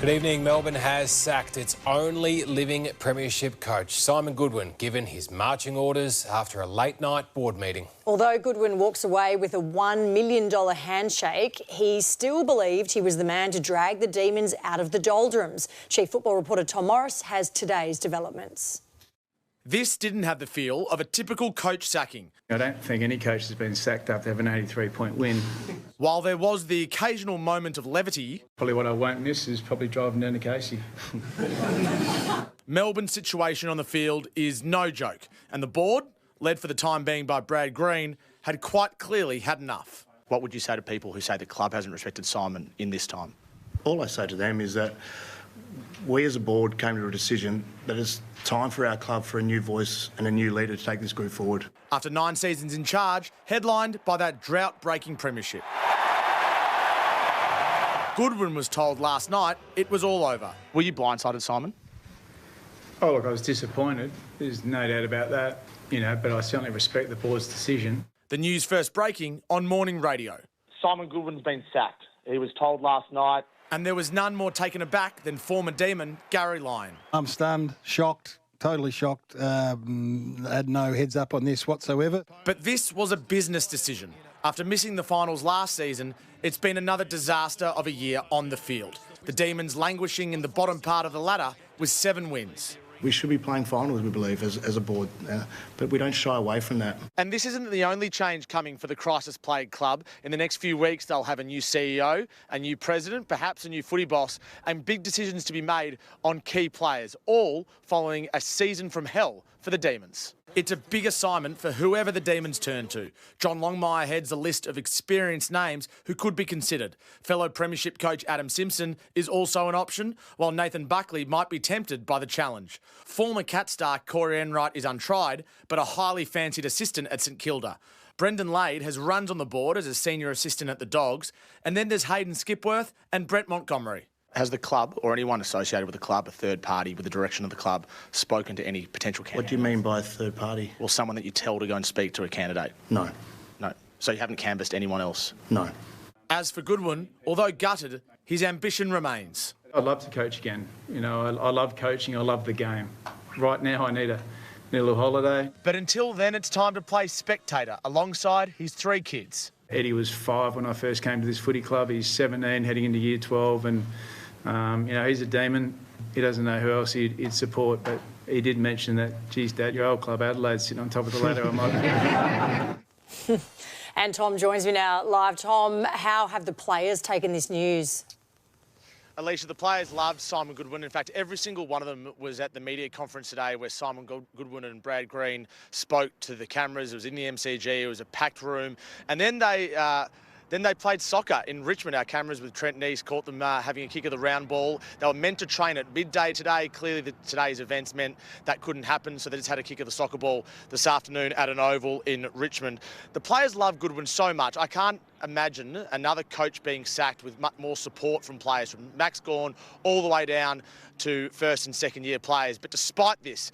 Good evening. Melbourne has sacked its only living premiership coach, Simon Goodwin, given his marching orders after a late-night board meeting. Although Goodwin walks away with a $1 million handshake, he still believed he was the man to drag the Demons out of the doldrums. Chief Football reporter Tom Morris has today's developments. This didn't have the feel of a typical coach sacking. I don't think any coach has been sacked after having an 83-point win. While there was the occasional moment of levity, Probably what I won't miss is probably driving down to Casey. Melbourne's situation on the field is no joke, and the board, led for the time being by Brad Green, had quite clearly had enough. What would you say to people who say the club hasn't respected Simon in this time? All I say to them is that we as a board came to a decision that it's time for our club for a new voice and a new leader to take this group forward. After 9 seasons in charge, headlined by that drought-breaking premiership. Goodwin was told last night it was all over. Were you blindsided, Simon? Oh, look, I was disappointed. There's no doubt about that, but I certainly respect the board's decision. The news first breaking on morning radio. Simon Goodwin's been sacked. He was told last night. And there was none more taken aback than former Demon Gary Lyon. I'm stunned, shocked, totally shocked. Had no heads up on this whatsoever. But this was a business decision. After missing the finals last season, it's been another disaster of a year on the field. The Demons languishing in the bottom part of the ladder with 7 wins. We should be playing finals, we believe, as a board, but we don't shy away from that. And this isn't the only change coming for the crisis-plagued club. In the next few weeks, they'll have a new CEO, a new president, perhaps a new footy boss, and big decisions to be made on key players, all following a season from hell for the Demons. It's a big assignment for whoever the Demons turn to. John Longmire heads a list of experienced names who could be considered. Fellow Premiership coach Adam Simpson is also an option, while Nathan Buckley might be tempted by the challenge. Former Cat star Corey Enright is untried, but a highly fancied assistant at St Kilda. Brendan Lade has runs on the board as a senior assistant at the Dogs, and then there's Hayden Skipworth and Brett Montgomery. Has the club, or anyone associated with the club, a third party with the direction of the club, spoken to any potential candidate? What do you mean by third party? Well, someone that you tell to go and speak to a candidate. No. No. So you haven't canvassed anyone else? No. As for Goodwin, although gutted, his ambition remains. I'd love to coach again. I love coaching, I love the game. Right now I need a little holiday. But until then, it's time to play spectator alongside his 3 kids. Eddie was 5 when I first came to this footy club. He's 17, heading into year 12, and he's a Demon. He doesn't know who else he'd support, but he did mention that, geez, Dad, your old club Adelaide's sitting on top of the ladder. I might. And Tom joins me now live. Tom, how have the players taken this news? Alicia, the players loved Simon Goodwin. In fact, every single one of them was at the media conference today where Simon Goodwin and Brad Green spoke to the cameras. It was in the MCG. It was a packed room. And then they played soccer in Richmond. Our cameras with Trent Neese caught them having a kick of the round ball. They were meant to train at midday today. Clearly, today's events meant that couldn't happen, so they just had a kick of the soccer ball this afternoon at an oval in Richmond. The players love Goodwin so much. I can't imagine another coach being sacked with much more support from players, from Max Gawn all the way down to first and second year players. But despite this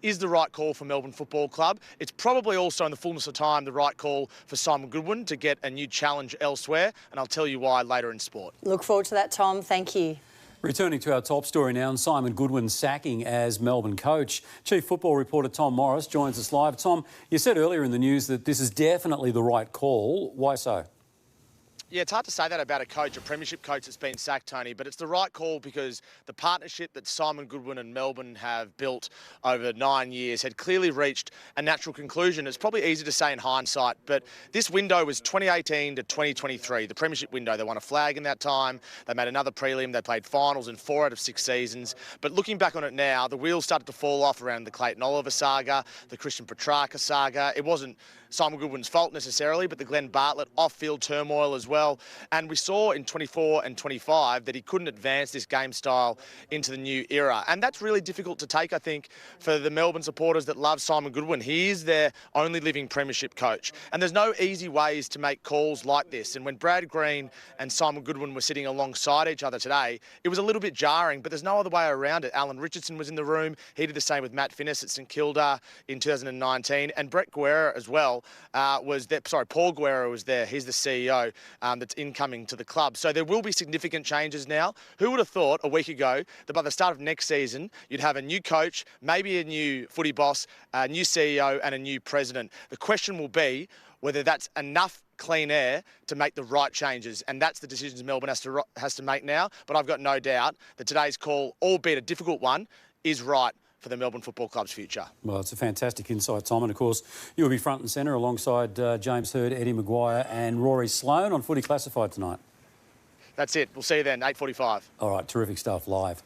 is the right call for Melbourne Football Club. It's probably also, in the fullness of time, the right call for Simon Goodwin to get a new challenge elsewhere, and I'll tell you why later in sport. Look forward to that, Tom. Thank you. Returning to our top story now, and Simon Goodwin's sacking as Melbourne coach. Chief Football reporter Tom Morris joins us live. Tom, you said earlier in the news that this is definitely the right call. Why so? Yeah, it's hard to say that about a coach, a premiership coach that's been sacked, Tony, but it's the right call because the partnership that Simon Goodwin and Melbourne have built over 9 years had clearly reached a natural conclusion. It's probably easy to say in hindsight, but this window was 2018 to 2023, the premiership window. They won a flag in that time. They made another prelim. They played finals in 4 out of 6 seasons. But looking back on it now, the wheels started to fall off around the Clayton Oliver saga, the Christian Petrarca saga. It wasn't Simon Goodwin's fault necessarily, but the Glenn Bartlett off-field turmoil as well. And we saw in 24 and 25 that he couldn't advance this game style into the new era. And that's really difficult to take, I think, for the Melbourne supporters that love Simon Goodwin. He is their only living premiership coach. And there's no easy ways to make calls like this. And when Brad Green and Simon Goodwin were sitting alongside each other today, it was a little bit jarring, but there's no other way around it. Alan Richardson was in the room. He did the same with Matt Finnis at St Kilda in 2019, and Brett Guerra as well. well was that, Paul Guerra was there. He's the CEO that's incoming to the club. So there will be significant changes now. Who would have thought a week ago that by the start of next season, you'd have a new coach, maybe a new footy boss, a new CEO and a new president. The question will be whether that's enough clean air to make the right changes, and that's the decisions Melbourne has to make now. But I've got no doubt that today's call, albeit a difficult one, is right for the Melbourne Football Club's future. Well, it's a fantastic insight, Tom. And, of course, you'll be front and centre alongside James Hird, Eddie Maguire and Rory Sloane on Footy Classified tonight. That's it. We'll see you then, 8:45. All right, terrific stuff live.